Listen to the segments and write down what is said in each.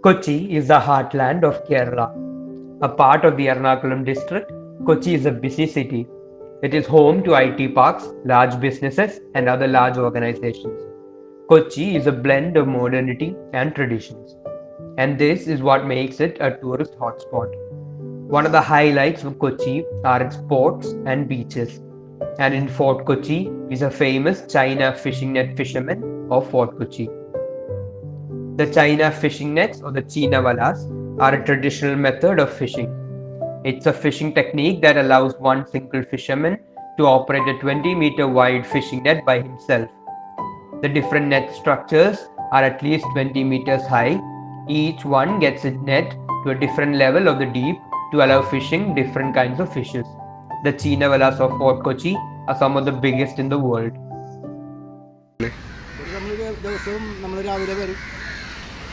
Kochi is the heartland of Kerala. A part of the Ernakulam district, Kochi is a busy city. It is home to IT parks, large businesses, and other large organizations. Kochi is a blend of modernity and traditions, and this is what makes it a tourist hotspot. One of the highlights of Kochi are its ports and beaches. And in Fort Kochi is a famous China fishing net fisherman of Fort Kochi. The China fishing nets or the China valas are a traditional method of fishing. It's a fishing technique that allows one single fisherman to operate a 20-meter wide fishing net by himself. The different net structures are at least 20 meters high. Each one gets its net to a different level of the deep to allow fishing different kinds of fishes. The China valas of Fort Kochi are some of the biggest in the world. ദിവസവും നമ്മൾ രാവിലെ വരും.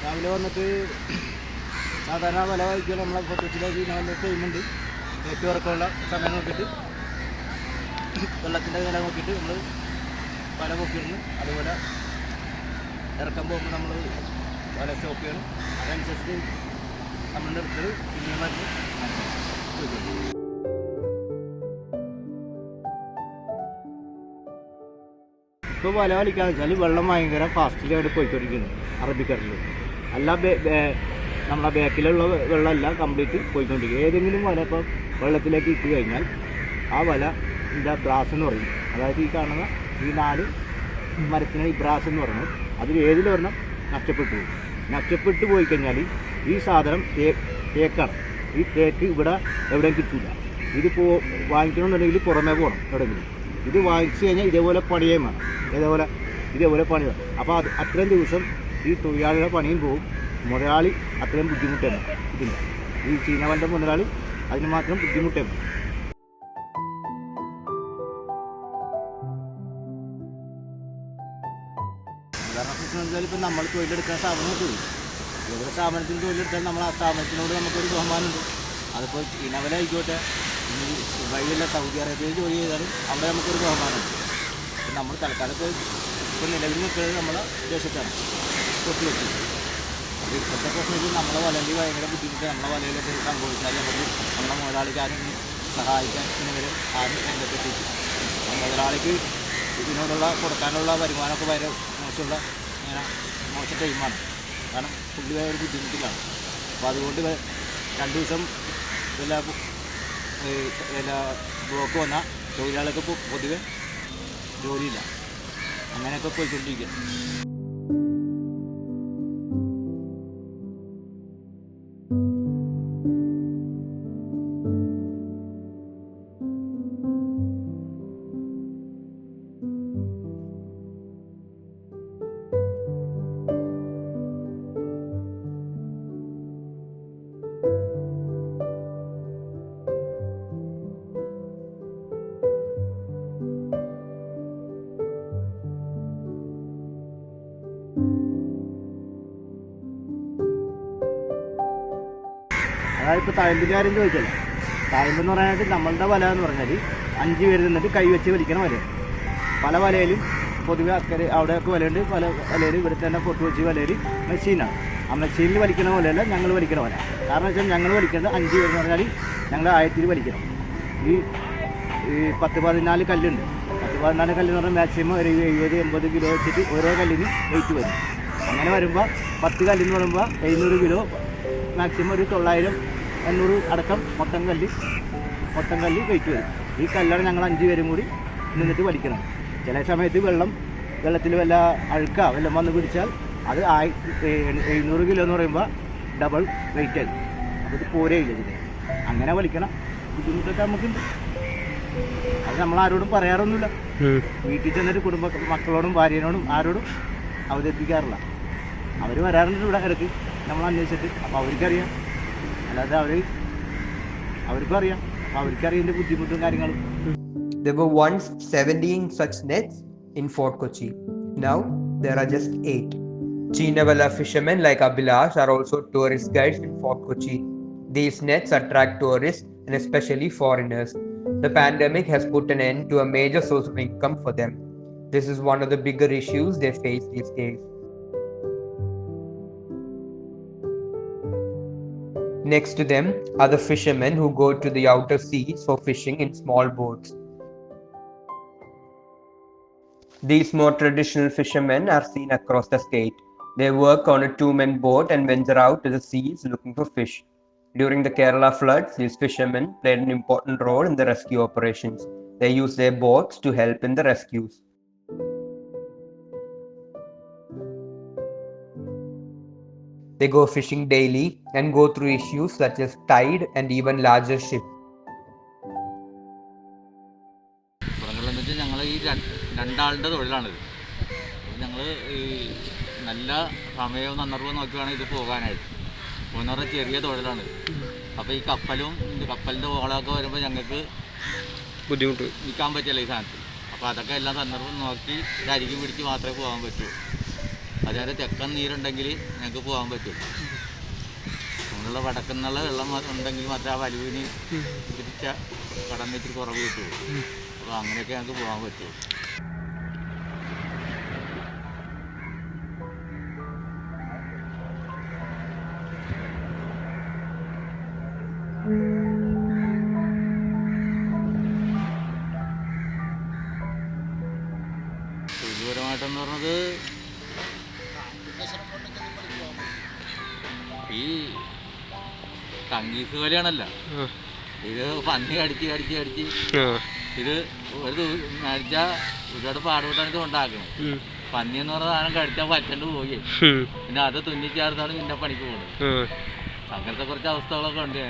രാവിലെ വന്നിട്ട് സാധാരണ വല വയ്ക്കുക. നമ്മളെ കൊച്ചിയിലേക്ക് നല്ല ടൈമുണ്ട്. ഏറ്റവും ഇറക്കമുള്ള സമയം നോക്കിയിട്ട് വെള്ളത്തിൻ്റെ വില നോക്കിയിട്ട് നമ്മൾ വല പൊക്കിയിടുന്നു. അതുപോലെ ഇറക്കാൻ പോകുമ്പോൾ നമ്മൾ വല സ്റ്റോപ്പ് ചെയ്യണം. അതനുസരിച്ച് നമ്മളുടെ അടുത്തത് പിന്നെയും വന്ന് ഇപ്പോൾ വല വലിക്കാന്ന് വെച്ചാൽ വെള്ളം ഭയങ്കര ഫാസ്റ്റിലായിട്ട് പോയിക്കൊണ്ടിരിക്കുന്നു അറബിക്കടലിൽ. അല്ല നമ്മളെ ബാക്കിലുള്ള വെള്ളമെല്ലാം കംപ്ലീറ്റ് പോയിക്കൊണ്ടിരിക്കും. ഏതെങ്കിലും വല ഇപ്പം വെള്ളത്തിലേക്ക് ഇട്ട് കഴിഞ്ഞാൽ ആ വല ഇതിൻ്റെ ബ്രാസ് എന്ന് പറയും. അതായത് ഈ കാണുന്ന ഈ 4 മരത്തിന് ഈ ബ്രാസ് എന്ന് പറയുന്നത് അതിൽ ഏതിലൊരെണ്ണം നഷ്ടപ്പെട്ടു പോയി കഴിഞ്ഞാൽ ഈ സാധനം തേക്കാണ്. ഈ തേക്ക് ഇവിടെ എവിടെയും കിട്ടില്ല. ഇത് വാങ്ങിക്കണമെന്നുണ്ടെങ്കിൽ പുറമേ പോകണം എവിടെയെങ്കിലും. ഇത് വാങ്ങിച്ചു കഴിഞ്ഞാൽ ഇതേപോലെ പണിയേം വേണം. ഇതേപോലെ പണി വേണം. അപ്പോൾ അത്രയും ദിവസം ഈ തൊഴിലാളിയുടെ പണിയും പോകും. മുതലാളി അത്രയും ബുദ്ധിമുട്ടാണ്. ഇതില്ല ഈ ചീനവൻ്റെ മുതലാളി അതിന് മാത്രം ബുദ്ധിമുട്ടാണ്. ഉദാഹരണ പ്രശ്നം വെച്ചാൽ ഇപ്പം നമ്മൾ തൊഴിലെടുക്കാൻ സ്ഥാപനം പോയി. ഏതൊരു സ്ഥാപനത്തിന് തൊഴിലെടുത്താൽ നമ്മൾ ആ സ്ഥാപനത്തിനോട് നമുക്കൊരു ബഹുമാനമുണ്ട്. അതിപ്പോൾ ചീനവല ആയിക്കോട്ടെ, വഴിയുള്ള സൗദി അറേബ്യയിൽ ജോലി ചെയ്താലും അവിടെ നമുക്കൊരു ബഹുമാനമുണ്ട്. നമ്മൾ തൽക്കാലത്ത് ഇപ്പോൾ നിലവിൽ നിൽക്കുന്നത് നമ്മളെ ദേശത്താണ്, കൊച്ചു വെച്ച്. അത് ഇപ്പോഴത്തെ പ്രശ്നം വെച്ചാൽ നമ്മളെ വലയിൽ ഭയങ്കര ബുദ്ധിമുട്ട്. നമ്മളെ വലയിലൊക്കെ സംഭവിച്ചാൽ നമുക്ക് നമ്മളെ മുതലാളിക്കാരും സഹായിക്കാൻ ഇങ്ങനെ ആരും രംഗത്തെത്തിച്ചു. മുതലാളിക്ക് ഇതിനോടുള്ള കൊടുക്കാനുള്ള വരുമാനമൊക്കെ ഭയങ്കര മോശമുള്ള ഇങ്ങനെ മോശം ടൈമാണ്. കാരണം പുള്ളി ഒരു ബുദ്ധിമുട്ടിലാണ്. അപ്പോൾ അതുകൊണ്ട് 2 ദിവസം എല്ലാ ബ്ലോക്ക് വന്നാൽ തൊഴിലാളികൾക്ക് പൊതുവെ ജോലിയില്ല. അങ്ങനെയൊക്കെ പോയിക്കൊണ്ടിരിക്കുക. അതായത് ഇപ്പോൾ തഴമ്പിൻ്റെ കാര്യം ചോദിച്ചല്ലോ. തഴമ്പെന്ന് പറയാനായിട്ട് നമ്മളുടെ വല എന്ന് പറഞ്ഞാൽ 5 പേര് നിന്നിട്ട് കൈ വെച്ച് വലിക്കണ വല. പല വലയിലും പൊതുവെ അക്കരെ അവിടെയൊക്കെ വലയുണ്ട്. പല വലയിൽ ഇവിടെ തന്നെ പൊട്ട് വെച്ച് വലയിൽ മെഷീനാണ്. ആ മെഷീനിൽ വലിക്കണ പോലെയല്ല ഞങ്ങൾ വലിക്കണ വല. കാരണം വെച്ചാൽ ഞങ്ങൾ വലിക്കുന്നത് 5 പേരെന്ന് പറഞ്ഞാൽ ഞങ്ങൾ ആയത്തിൽ വലിക്കണം. ഈ 10-14 കല്ലുണ്ട്. 10-14 കല്ലെന്ന് പറഞ്ഞാൽ മാക്സിമം ഒരു 70-80 കിലോ വെച്ചിട്ട് ഓരോ കല്ലിന് വെയിറ്റ് വരും. അങ്ങനെ വരുമ്പോൾ 10 കല്ലെന്ന് പറയുമ്പോൾ 700 കിലോ, മാക്സിമം ഒരു 900-800 അടക്കം മൊത്തം കല്ല് വെയിറ്റ് വരും. ഈ കല്ലാണ് ഞങ്ങൾ 5 പേരും കൂടി നിന്നിട്ട് വലിക്കണം. ചില സമയത്ത് വെള്ളത്തിൽ വല്ല വല്ലതും വന്ന് പിടിച്ചാൽ അത് 700 കിലോ എന്ന് പറയുമ്പോൾ ഡബിൾ വെയിറ്റ് ആയി. അപ്പോൾ ഇത് പോരേയില്ല ഇതിന്. അങ്ങനെ വലിക്കണം. ബുദ്ധിമുട്ടൊക്കെ നമുക്കുണ്ട്. അത് നമ്മളാരോടും പറയാറൊന്നുമില്ല. വീട്ടിൽ ചെന്നിട്ട് മക്കളോടും ഭാര്യനോടും ആരോടും അവതരിപ്പിക്കാറില്ല. അവർ വരാറുണ്ട് ഇവിടെ ഇടയ്ക്ക് നമ്മൾ അന്വേഷിച്ചിട്ട്. അപ്പോൾ അവർക്കറിയാം. അല്ലാതെ അവർക്കും അറിയാം. അപ്പോൾ അവർക്കറിയാം ഇതിൻ്റെ ബുദ്ധിമുട്ടും കാര്യങ്ങളും. There were once 17 such nets in Fort Kochi. Now there are just 8. Chinavala fishermen like Abhilash are also tourist guides in Fort Kochi. These nets attract tourists and especially foreigners. The pandemic has put an end to a major source of income for them. This is one of the bigger issues they face these days. Next to them are the fishermen who go to the outer seas for fishing in small boats. These more traditional fishermen are seen across the state. They work on a two-man boat and venture out to the seas looking for fish. During the Kerala floods, these fishermen played an important role in the rescue operations. They used their boats to help in the rescues. They go fishing daily and go through issues such as tide and even larger ships. പുറങ്ങളിലെന്ന് വെച്ചാൽ ഞങ്ങൾ ഈ രണ്ടാളുടെ തൊഴിലാണിത്. ഞങ്ങൾ ഈ നല്ല സമയവും സന്ദർഭവും നോക്കി വേണം ഇത് പോകാനായിട്ട്. പോകുന്ന പറഞ്ഞാൽ ചെറിയ തൊഴിലാണിത്. അപ്പോൾ ഈ കപ്പലിൻ്റെ ഓളമൊക്കെ വരുമ്പോൾ ഞങ്ങൾക്ക് ബുദ്ധിമുട്ട് നിൽക്കാൻ പറ്റില്ല ഈ സാധനത്തിൽ. അപ്പോൾ അതൊക്കെ എല്ലാ സന്ദർഭവും നോക്കി അരികി പിടിച്ച് മാത്രമേ പോകാൻ പറ്റുള്ളൂ. അതേപോലെ തെക്കൻ നീരുണ്ടെങ്കിൽ ഞങ്ങൾക്ക് പോകാൻ പറ്റുള്ളൂ. അങ്ങനെയുള്ള വടക്കുന്നുള്ള വെള്ളം ഉണ്ടെങ്കിൽ മാത്രമേ ആ വലുവിന് തിരിച്ച കടം വെച്ചിട്ട് കുറവ് കിട്ടുള്ളൂ. അപ്പോൾ അങ്ങനെയൊക്കെ ഞങ്ങൾക്ക് പോകാൻ പറ്റുള്ളൂ. തൊഴിൽപരമായിട്ടെന്ന് പറഞ്ഞത് ഈ ടങ്കീസ് പോലെയാണല്ല, ഇത് പന്നി അടിച്ച് ഇത് ഒരു അടിച്ചാൽ ഒരുപാട് പാടുപെട്ടാണ് ഇത് ഉണ്ടാക്കുന്നത്. പന്നി എന്ന് പറഞ്ഞ സാധനം കടിച്ചാൽ പറ്റണ്ട് പോയി, പിന്നെ അത് തുന്നിച്ചേർത്താണ് പിന്നെ പണിക്ക് പോകുന്നത്. അങ്ങനത്തെ കുറച്ച് അവസ്ഥകളൊക്കെ ഉണ്ട്.